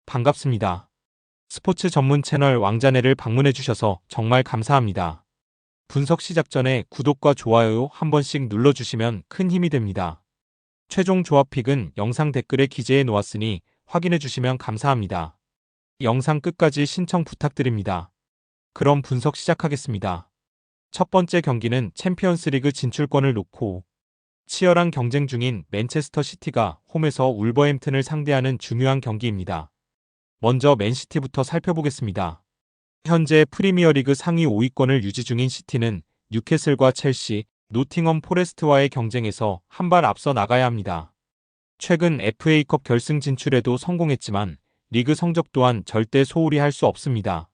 반갑습니다. 스포츠 전문 채널 왕자네를 방문해주셔서 정말 감사합니다. 분석 시작 전에 구독과 좋아요 한 번씩 눌러주시면 큰 힘이 됩니다. 최종 조합픽은 영상 댓글에 기재해 놓았으니 확인해주시면 감사합니다. 영상 끝까지 신청 부탁드립니다. 그럼 분석 시작하겠습니다. 첫 번째 경기는 챔피언스리그 진출권을 놓고 치열한 경쟁 중인 맨체스터 시티가 홈에서 울버햄튼을 상대하는 중요한 경기입니다. 먼저 맨시티부터 살펴보겠습니다. 현재 프리미어리그 상위 5위권을 유지 중인 시티는 뉴캐슬과 첼시, 노팅엄 포레스트와의 경쟁에서 한 발 앞서 나가야 합니다. 최근 FA컵 결승 진출에도 성공했지만 리그 성적 또한 절대 소홀히 할 수 없습니다.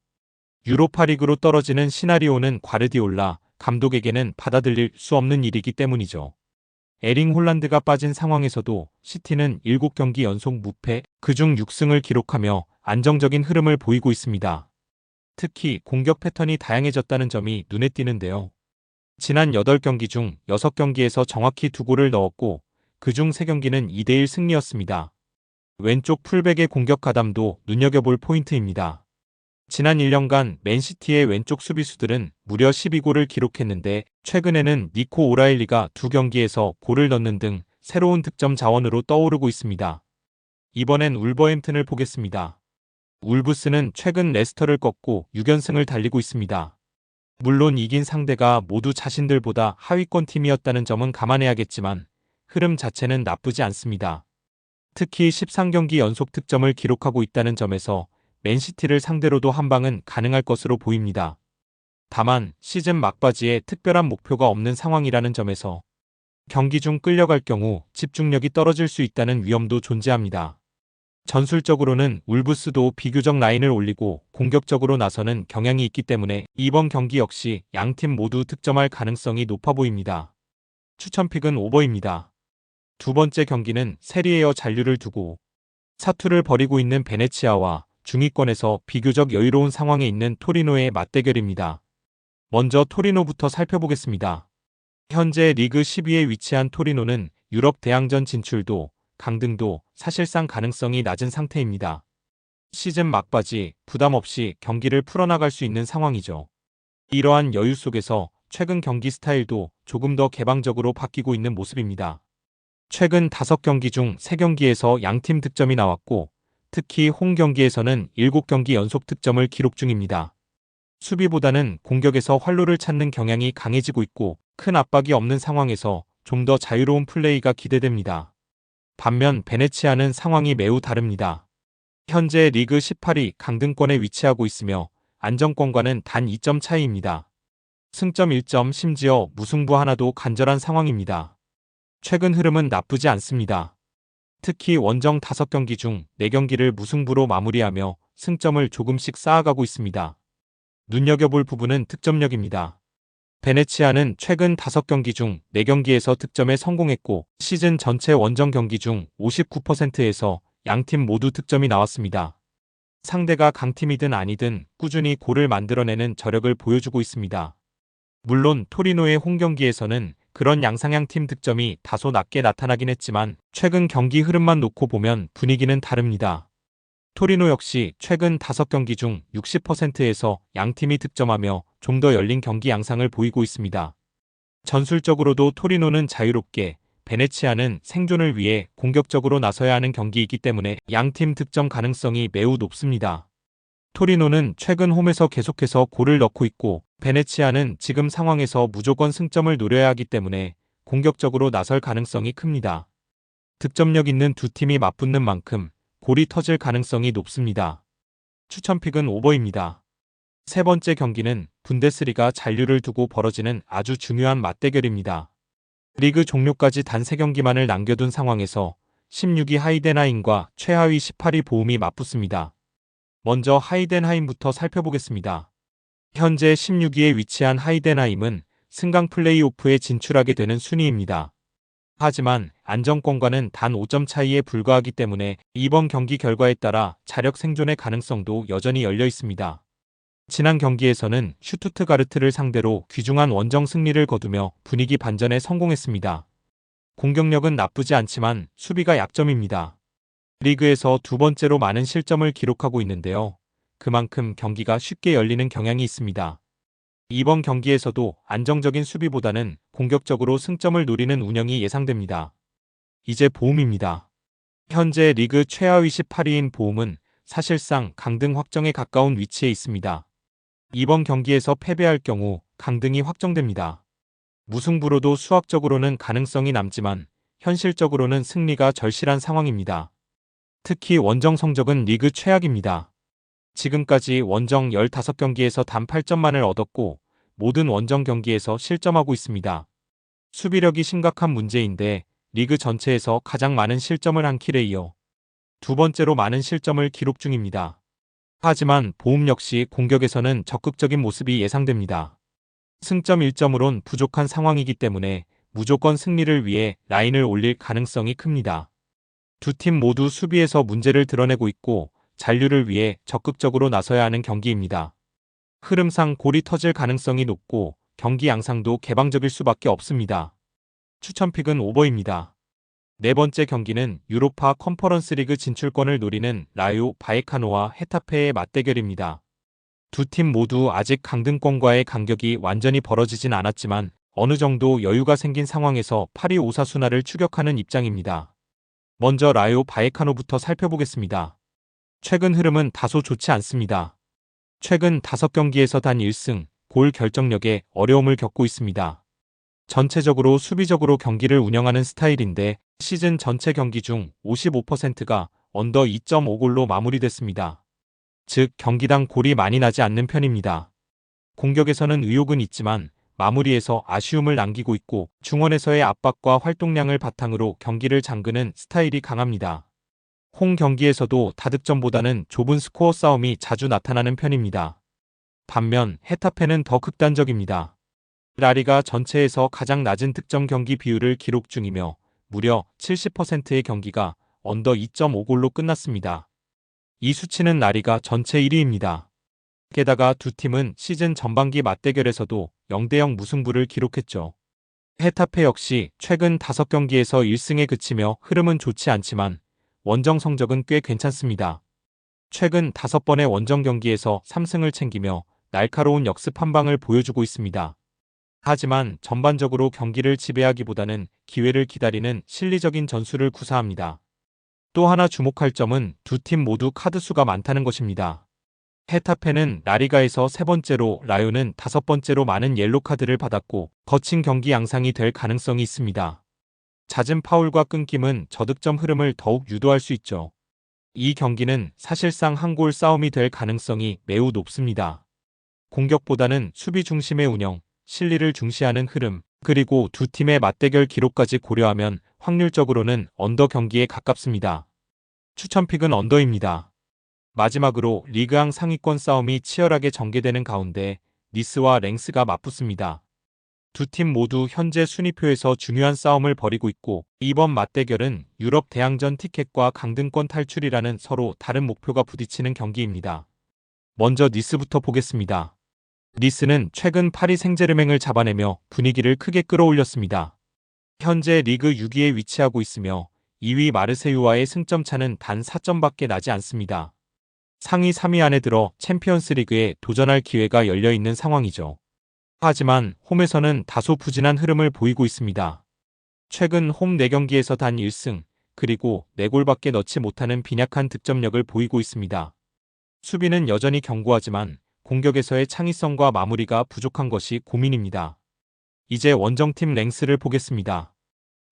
유로파리그로 떨어지는 시나리오는 과르디올라 감독에게는 받아들일 수 없는 일이기 때문이죠. 에링 홀란드가 빠진 상황에서도 시티는 7경기 연속 무패, 그중 6승을 기록하며 안정적인 흐름을 보이고 있습니다. 특히 공격 패턴이 다양해졌다는 점이 눈에 띄는데요. 지난 8경기 중 6경기에서 정확히 2골을 넣었고 그중 3경기는 2대1 승리였습니다. 왼쪽 풀백의 공격 가담도 눈여겨볼 포인트입니다. 지난 1년간 맨시티의 왼쪽 수비수들은 무려 12골을 기록했는데 최근에는 니코 오라일리가 2경기에서 골을 넣는 등 새로운 득점 자원으로 떠오르고 있습니다. 이번엔 울버햄튼을 보겠습니다. 울브스는 최근 레스터를 꺾고 6연승을 달리고 있습니다. 물론 이긴 상대가 모두 자신들보다 하위권 팀이었다는 점은 감안해야겠지만 흐름 자체는 나쁘지 않습니다. 특히 13경기 연속 득점을 기록하고 있다는 점에서 맨시티를 상대로도 한방은 가능할 것으로 보입니다. 다만 시즌 막바지에 특별한 목표가 없는 상황이라는 점에서 경기 중 끌려갈 경우 집중력이 떨어질 수 있다는 위험도 존재합니다. 전술적으로는 울브스도 비교적 라인을 올리고 공격적으로 나서는 경향이 있기 때문에 이번 경기 역시 양팀 모두 득점할 가능성이 높아 보입니다. 추천픽은 오버입니다. 두 번째 경기는 세리에어 잔류를 두고 사투를 벌이고 있는 베네치아와 중위권에서 비교적 여유로운 상황에 있는 토리노의 맞대결입니다. 먼저 토리노부터 살펴보겠습니다. 현재 리그 10위에 위치한 토리노는 유럽 대항전 진출도 강등도 사실상 가능성이 낮은 상태입니다. 시즌 막바지 부담 없이 경기를 풀어나갈 수 있는 상황이죠. 이러한 여유 속에서 최근 경기 스타일도 조금 더 개방적으로 바뀌고 있는 모습입니다. 최근 5경기 중 3경기에서 양팀 득점이 나왔고 특히 홈 경기에서는 7경기 연속 득점을 기록 중입니다. 수비보다는 공격에서 활로를 찾는 경향이 강해지고 있고 큰 압박이 없는 상황에서 좀 더 자유로운 플레이가 기대됩니다. 반면 베네치아는 상황이 매우 다릅니다. 현재 리그 18위 강등권에 위치하고 있으며 안정권과는 단 2점 차이입니다. 승점 1점 심지어 무승부 하나도 간절한 상황입니다. 최근 흐름은 나쁘지 않습니다. 특히 원정 5경기 중 4경기를 무승부로 마무리하며 승점을 조금씩 쌓아가고 있습니다. 눈여겨볼 부분은 득점력입니다. 베네치아는 최근 5경기 중 4경기에서 득점에 성공했고 시즌 전체 원정 경기 중 59%에서 양팀 모두 득점이 나왔습니다. 상대가 강팀이든 아니든 꾸준히 골을 만들어내는 저력을 보여주고 있습니다. 물론 토리노의 홈 경기에서는 그런 양상향 팀 득점이 다소 낮게 나타나긴 했지만 최근 경기 흐름만 놓고 보면 분위기는 다릅니다. 토리노 역시 최근 5경기 중 60%에서 양팀이 득점하며 좀 더 열린 경기 양상을 보이고 있습니다. 전술적으로도 토리노는 자유롭게, 베네치아는 생존을 위해 공격적으로 나서야 하는 경기이기 때문에 양팀 득점 가능성이 매우 높습니다. 토리노는 최근 홈에서 계속해서 골을 넣고 있고 베네치아는 지금 상황에서 무조건 승점을 노려야 하기 때문에 공격적으로 나설 가능성이 큽니다. 득점력 있는 두 팀이 맞붙는 만큼 골이 터질 가능성이 높습니다. 추천픽은 오버입니다. 세 번째 경기는 분데스리가 잔류를 두고 벌어지는 아주 중요한 맞대결입니다. 리그 종료까지 단 3경기만을 남겨둔 상황에서 16위 하이덴하임과 최하위 18위 보움이 맞붙습니다. 먼저 하이덴하임부터 살펴보겠습니다. 현재 16위에 위치한 하이덴하임은 승강 플레이오프에 진출하게 되는 순위입니다. 하지만 안정권과는 단 5점 차이에 불과하기 때문에 이번 경기 결과에 따라 자력 생존의 가능성도 여전히 열려 있습니다. 지난 경기에서는 슈투트가르트를 상대로 귀중한 원정 승리를 거두며 분위기 반전에 성공했습니다. 공격력은 나쁘지 않지만 수비가 약점입니다. 리그에서 두 번째로 많은 실점을 기록하고 있는데요. 그만큼 경기가 쉽게 열리는 경향이 있습니다. 이번 경기에서도 안정적인 수비보다는 공격적으로 승점을 노리는 운영이 예상됩니다. 이제 보움입니다. 현재 리그 최하위 18위인 보움은 사실상 강등 확정에 가까운 위치에 있습니다. 이번 경기에서 패배할 경우 강등이 확정됩니다. 무승부로도 수학적으로는 가능성이 남지만 현실적으로는 승리가 절실한 상황입니다. 특히 원정 성적은 리그 최악입니다. 지금까지 원정 15경기에서 단 8점만을 얻었고 모든 원정 경기에서 실점하고 있습니다. 수비력이 심각한 문제인데 리그 전체에서 가장 많은 실점을 한 킬에 이어 두 번째로 많은 실점을 기록 중입니다. 하지만 보움 역시 공격에서는 적극적인 모습이 예상됩니다. 승점 1점으론 부족한 상황이기 때문에 무조건 승리를 위해 라인을 올릴 가능성이 큽니다. 두 팀 모두 수비에서 문제를 드러내고 있고 잔류를 위해 적극적으로 나서야 하는 경기입니다. 흐름상 골이 터질 가능성이 높고 경기 양상도 개방적일 수밖에 없습니다. 추천픽은 오버입니다. 네 번째 경기는 유로파 컨퍼런스 리그 진출권을 노리는 라요 바이에카노와 헤타페의 맞대결입니다. 두 팀 모두 아직 강등권과의 간격이 완전히 벌어지진 않았지만 어느 정도 여유가 생긴 상황에서 파리 오사수나를 추격하는 입장입니다. 먼저 라요 바이에카노부터 살펴보겠습니다. 최근 흐름은 다소 좋지 않습니다. 최근 5경기에서 단 1승, 골 결정력에 어려움을 겪고 있습니다. 전체적으로 수비적으로 경기를 운영하는 스타일인데 시즌 전체 경기 중 55%가 언더 2.5골로 마무리됐습니다. 즉 경기당 골이 많이 나지 않는 편입니다. 공격에서는 의욕은 있지만 마무리에서 아쉬움을 남기고 있고 중원에서의 압박과 활동량을 바탕으로 경기를 잠그는 스타일이 강합니다. 홈 경기에서도 다득점보다는 좁은 스코어 싸움이 자주 나타나는 편입니다. 반면 헤타페는 더 극단적입니다. 라리가 전체에서 가장 낮은 득점 경기 비율을 기록 중이며 무려 70%의 경기가 언더 2.5골로 끝났습니다. 이 수치는 라리가 전체 1위입니다. 게다가 두 팀은 시즌 전반기 맞대결에서도 0대0 무승부를 기록했죠. 헤타페 역시 최근 5경기에서 1승에 그치며 흐름은 좋지 않지만 원정 성적은 꽤 괜찮습니다. 최근 5번의 원정 경기에서 3승을 챙기며 날카로운 역습 한 방을 보여주고 있습니다. 하지만 전반적으로 경기를 지배하기보다는 기회를 기다리는 실리적인 전술을 구사합니다. 또 하나 주목할 점은 두 팀 모두 카드 수가 많다는 것입니다. 헤타페는 라리가에서 3번째로 라요는 5번째로 많은 옐로 카드를 받았고 거친 경기 양상이 될 가능성이 있습니다. 잦은 파울과 끊김은 저득점 흐름을 더욱 유도할 수 있죠. 이 경기는 사실상 한 골 싸움이 될 가능성이 매우 높습니다. 공격보다는 수비 중심의 운영, 실리를 중시하는 흐름, 그리고 두 팀의 맞대결 기록까지 고려하면 확률적으로는 언더 경기에 가깝습니다. 추천픽은 언더입니다. 마지막으로 리그앙 상위권 싸움이 치열하게 전개되는 가운데 니스와 랭스가 맞붙습니다. 두 팀 모두 현재 순위표에서 중요한 싸움을 벌이고 있고 이번 맞대결은 유럽 대항전 티켓과 강등권 탈출이라는 서로 다른 목표가 부딪히는 경기입니다. 먼저 니스부터 보겠습니다. 니스는 최근 파리 생제르맹을 잡아내며 분위기를 크게 끌어올렸습니다. 현재 리그 6위에 위치하고 있으며 2위 마르세유와의 승점 차는 단 4점밖에 나지 않습니다. 상위 3위 안에 들어 챔피언스 리그에 도전할 기회가 열려있는 상황이죠. 하지만 홈에서는 다소 부진한 흐름을 보이고 있습니다. 최근 홈 4경기에서 단 1승, 그리고 4골밖에 넣지 못하는 빈약한 득점력을 보이고 있습니다. 수비는 여전히 견고하지만 공격에서의 창의성과 마무리가 부족한 것이 고민입니다. 이제 원정팀 랭스를 보겠습니다.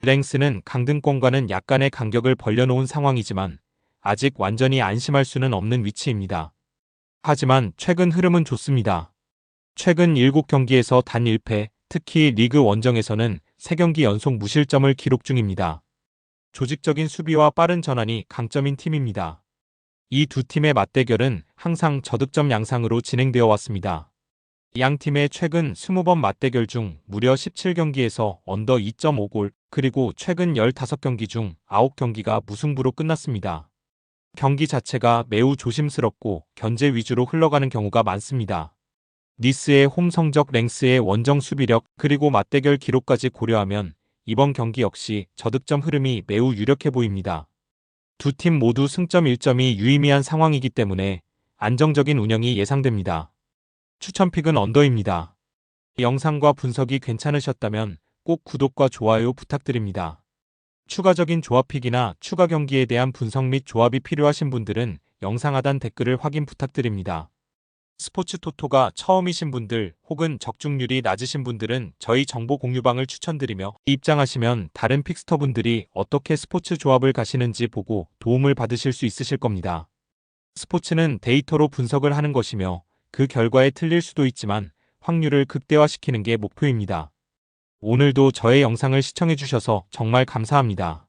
랭스는 강등권과는 약간의 간격을 벌려놓은 상황이지만 아직 완전히 안심할 수는 없는 위치입니다. 하지만 최근 흐름은 좋습니다. 최근 7경기에서 단 1패, 특히 리그 원정에서는 3경기 연속 무실점을 기록 중입니다. 조직적인 수비와 빠른 전환이 강점인 팀입니다. 이 두 팀의 맞대결은 항상 저득점 양상으로 진행되어 왔습니다. 양 팀의 최근 20번 맞대결 중 무려 17경기에서 언더 2.5골, 그리고 최근 15경기 중 9경기가 무승부로 끝났습니다. 경기 자체가 매우 조심스럽고 견제 위주로 흘러가는 경우가 많습니다. 니스의 홈 성적, 랭스의 원정 수비력, 그리고 맞대결 기록까지 고려하면 이번 경기 역시 저득점 흐름이 매우 유력해 보입니다. 두 팀 모두 승점 1점이 유의미한 상황이기 때문에 안정적인 운영이 예상됩니다. 추천픽은 언더입니다. 영상과 분석이 괜찮으셨다면 꼭 구독과 좋아요 부탁드립니다. 추가적인 조합픽이나 추가 경기에 대한 분석 및 조합이 필요하신 분들은 영상 하단 댓글을 확인 부탁드립니다. 스포츠 토토가 처음이신 분들 혹은 적중률이 낮으신 분들은 저희 정보 공유방을 추천드리며 입장하시면 다른 픽스터분들이 어떻게 스포츠 조합을 가시는지 보고 도움을 받으실 수 있으실 겁니다. 스포츠는 데이터로 분석을 하는 것이며 그 결과에 틀릴 수도 있지만 확률을 극대화시키는 게 목표입니다. 오늘도 저의 영상을 시청해주셔서 정말 감사합니다.